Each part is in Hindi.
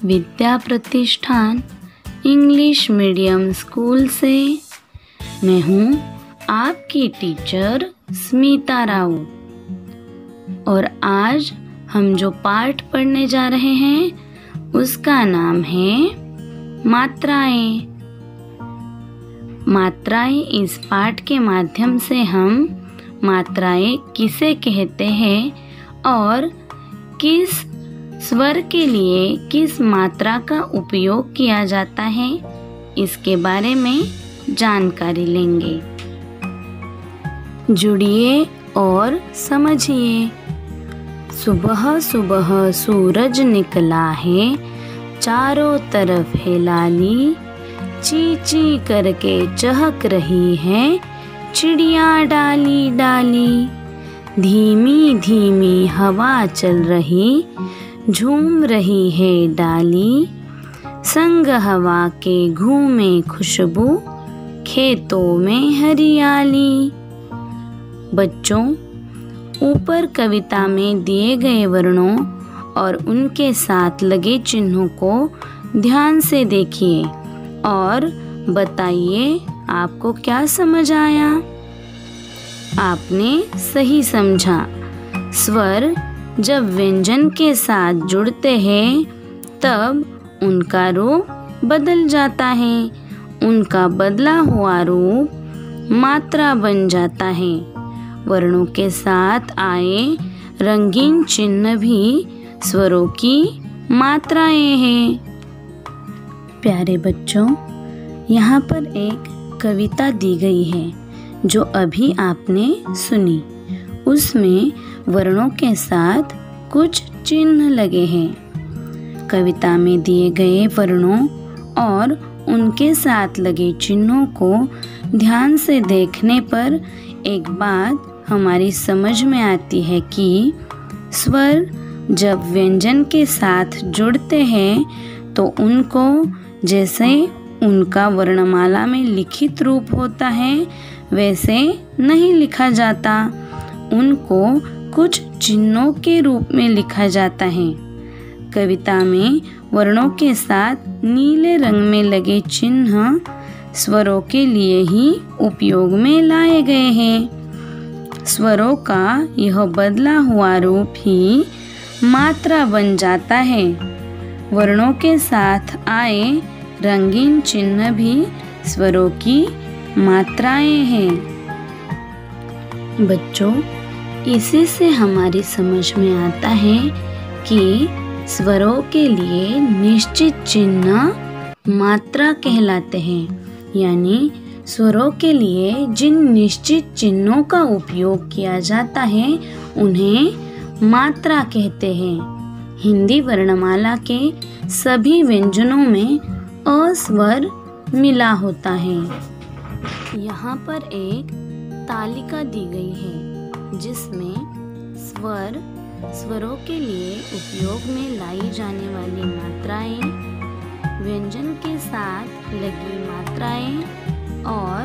विद्या प्रतिष्ठान इंग्लिश मीडियम स्कूल से। मैं हूँ आपकी टीचर स्मिता राव और आज हम जो पाठ पढ़ने जा रहे हैं उसका नाम है मात्राएं। मात्राएं इस पाठ के माध्यम से हम मात्राएं किसे कहते हैं और किस स्वर के लिए किस मात्रा का उपयोग किया जाता है इसके बारे में जानकारी लेंगे। जुड़िए और समझिए। सुबह सुबह सूरज निकला है, चारों तरफ है लाली, ची ची करके चहक रही है चिड़िया डाली डाली। धीमी धीमी हवा चल रही, झूम रही है डाली, संग हवा के घूमे खुशबू, खेतों में हरियाली। बच्चों, ऊपर कविता में दिए गए वर्णों और उनके साथ लगे चिन्हों को ध्यान से देखिए और बताइए आपको क्या समझ आया। आपने सही समझा। स्वर जब व्यंजन के साथ जुड़ते हैं तब उनका रूप बदल जाता है। उनका बदला हुआ रूप मात्रा बन जाता है। वर्णों के साथ आए रंगीन चिन्ह भी स्वरों की मात्राएं हैं। प्यारे बच्चों, यहाँ पर एक कविता दी गई है जो अभी आपने सुनी। उसमें वर्णों के साथ कुछ चिन्ह लगे हैं। कविता में दिए गए वर्णों और उनके साथ लगे चिन्हों को ध्यान से देखने पर एक बात हमारी समझ में आती है कि स्वर जब व्यंजन के साथ जुड़ते हैं तो उनको जैसे उनका वर्णमाला में लिखित रूप होता है वैसे नहीं लिखा जाता। उनको कुछ चिन्हों के रूप में लिखा जाता है। कविता में वर्णों के साथ नीले रंग में लगे चिन्ह स्वरों के लिए ही उपयोग में लाए गए हैं। स्वरों का यह बदला हुआ रूप ही मात्रा बन जाता है। वर्णों के साथ आए रंगीन चिन्ह भी स्वरों की मात्राएं हैं। बच्चों, इसी से हमारी समझ में आता है कि स्वरों के लिए निश्चित चिन्ह मात्रा कहलाते हैं। यानी स्वरों के लिए जिन निश्चित चिन्हों का उपयोग किया जाता है उन्हें मात्रा कहते हैं। हिंदी वर्णमाला के सभी व्यंजनों में अ स्वर मिला होता है। यहाँ पर एक तालिका दी गई है जिसमें स्वरों के लिए उपयोग में लाई जाने वाली मात्राएं, व्यंजन के साथ लगी मात्राएं और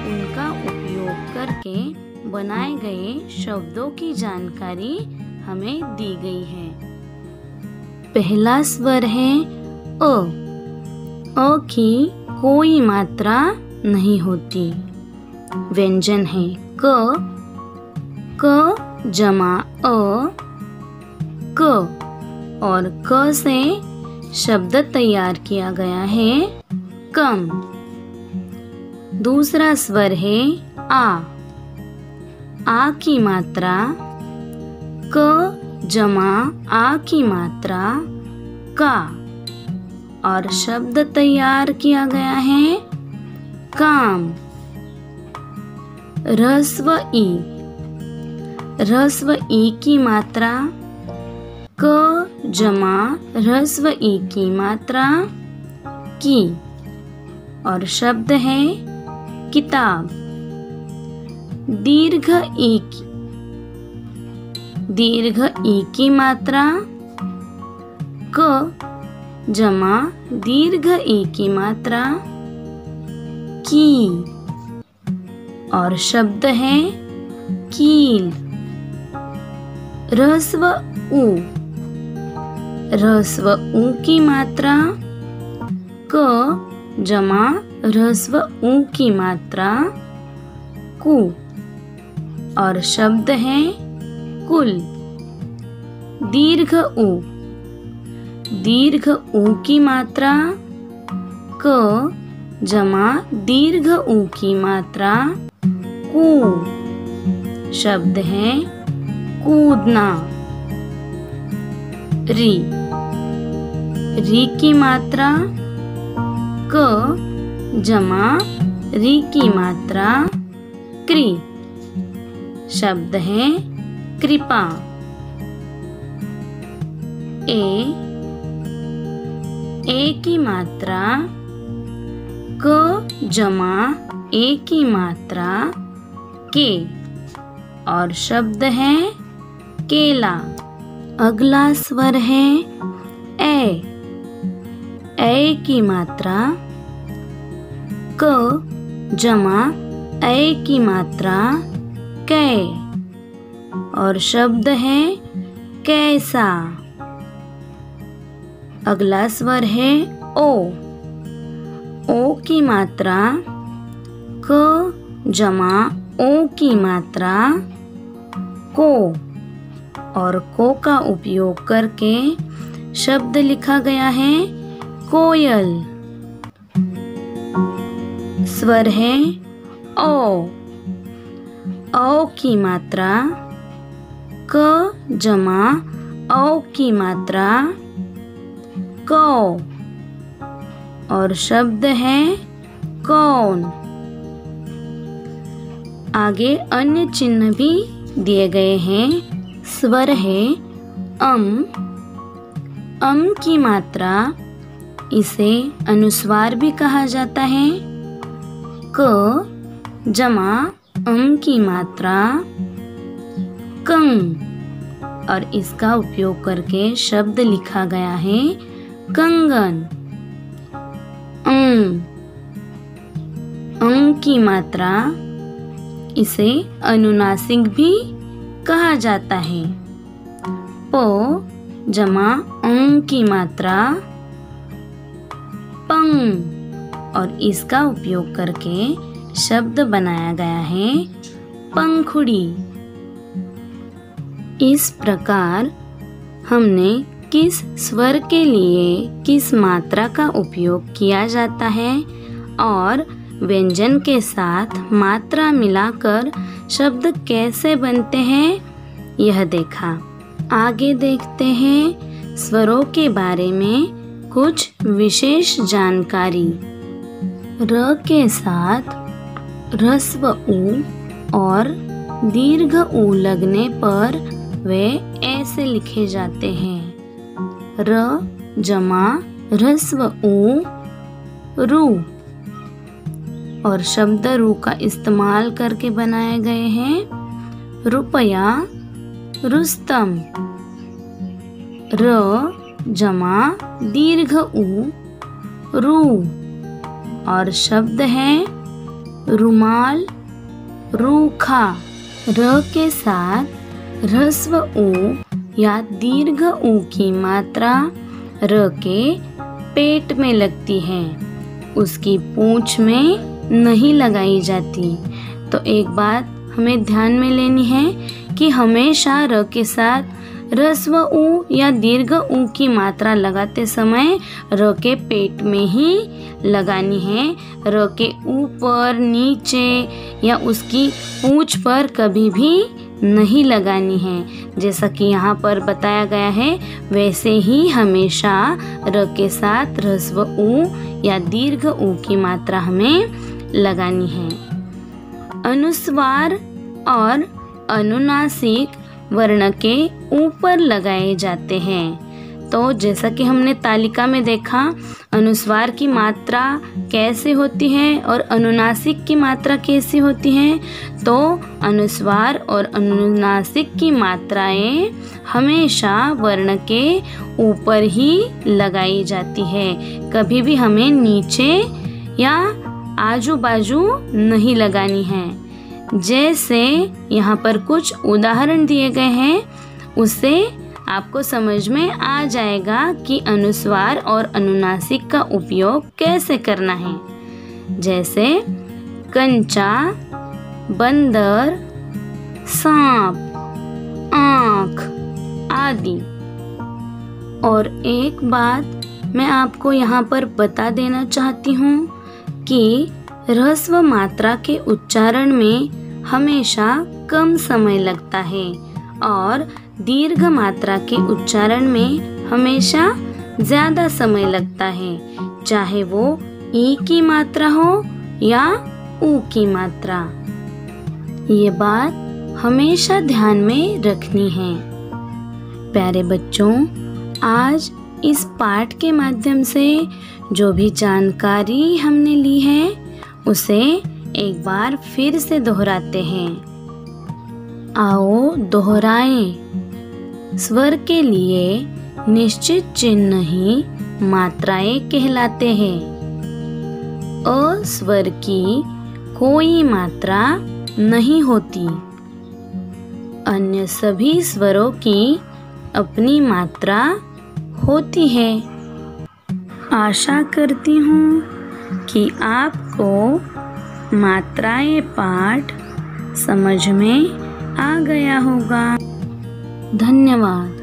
उनका उपयोग करके बनाए गए शब्दों की जानकारी हमें दी गई है। पहला स्वर है अ। अ की कोई मात्रा नहीं होती। व्यंजन है क जमा अ क और क से शब्द तैयार किया गया है कम। दूसरा स्वर है आ की मात्रा क जमा आ की मात्रा का और शब्द तैयार किया गया है काम। ह्रस्व ई की मात्रा क जमा ह्रस्व ई की मात्रा की और शब्द है किताब। दीर्घ ई की मात्रा क जमा दीर्घ ई की मात्रा की और शब्द है कील। ह्रस्व ह्रस्व ऊ की मात्रा क जमा ह्रस्व ऊ की मात्रा कु और शब्द है कुल। दीर्घ ऊ की मात्रा क जमा दीर्घ ऊ की मात्रा कू। शब्द है कूदना। री की मात्रा क जमा री की मात्रा क्री। शब्द है कृपा। ए की मात्रा क जमा ए की मात्रा के और शब्द है केला। अगला स्वर है ए की मात्रा क जमा ए की मात्रा कै और शब्द है कैसा। अगला स्वर है ओ की मात्रा क जमा ओ की मात्रा को और को का उपयोग करके शब्द लिखा गया है कोयल। स्वर है ओ की मात्रा क जमा औ की मात्रा कौ और शब्द है कौन। आगे अन्य चिन्ह भी दिए गए हैं। स्वर है अम की मात्रा, इसे अनुस्वार भी कहा जाता है। क जमा अम की मात्रा कंग और इसका उपयोग करके शब्द लिखा गया है कंगन। अंग की मात्रा, इसे अनुनासिक भी कहा जाता है। प जमा अंग की मात्रा पंग और इसका उपयोग करके शब्द बनाया गया है पंखुड़ी। इस प्रकार हमने किस स्वर के लिए किस मात्रा का उपयोग किया जाता है और व्यंजन के साथ मात्रा मिलाकर शब्द कैसे बनते हैं यह देखा। आगे देखते हैं स्वरों के बारे में कुछ विशेष जानकारी। र के साथ ह्रस्व ऊ और दीर्घ ऊ लगने पर वे ऐसे लिखे जाते हैं। र जमा ह्रस्व ऊ रू और शब्द रू का इस्तेमाल करके बनाए गए हैं रुपया रुस्तम। र जमा दीर्घ ऊ रू और शब्द है रुमाल रूखा। र के साथ ह्रस्व ऊ या दीर्घ ऊ की मात्रा र के पेट में लगती है, उसकी पूंछ में नहीं लगाई जाती। तो एक बात हमें ध्यान में लेनी है कि हमेशा र के साथ ह्रस्व ऊ या दीर्घ ऊ की मात्रा लगाते समय र के पेट में ही लगानी है। र के ऊपर नीचे या उसकी पूंछ पर कभी भी नहीं लगानी है। जैसा कि यहाँ पर बताया गया है वैसे ही हमेशा र के साथ ह्रस्व ऊ या दीर्घ ऊ की मात्रा हमें लगानी है। अनुस्वार और अनुनासिक वर्ण के ऊपर लगाए जाते हैं। तो जैसा कि हमने तालिका में देखा अनुस्वार की मात्रा कैसे होती है और अनुनासिक की मात्रा कैसी होती है, तो अनुस्वार और अनुनासिक की मात्राएं हमेशा वर्ण के ऊपर ही लगाई जाती है, कभी भी हमें नीचे या आजू बाजू नहीं लगानी है। जैसे यहाँ पर कुछ उदाहरण दिए गए हैं, उसे आपको समझ में आ जाएगा कि अनुस्वार और अनुनासिक का उपयोग कैसे करना है। जैसे कंचा, बंदर, सांप, आँख आदि। और एक बात मैं आपको यहाँ पर बता देना चाहती हूँ कि ह्रस्व मात्रा के उच्चारण में हमेशा कम समय लगता है और दीर्घ मात्रा के उच्चारण में हमेशा ज़्यादा समय लगता है, चाहे वो ई की मात्रा हो या ऊ की मात्रा। ये बात हमेशा ध्यान में रखनी है। प्यारे बच्चों, आज इस पाठ के माध्यम से जो भी जानकारी हमने ली है उसे एक बार फिर से दोहराते हैं। आओ दोहराएं। स्वर के लिए निश्चित चिन्ह ही मात्राएं कहलाते हैं। अ स्वर की कोई मात्रा नहीं होती। अन्य सभी स्वरों की अपनी मात्रा होती है। आशा करती हूँ कि आपको मात्राएं पाठ समझ में आ गया होगा। धन्यवाद।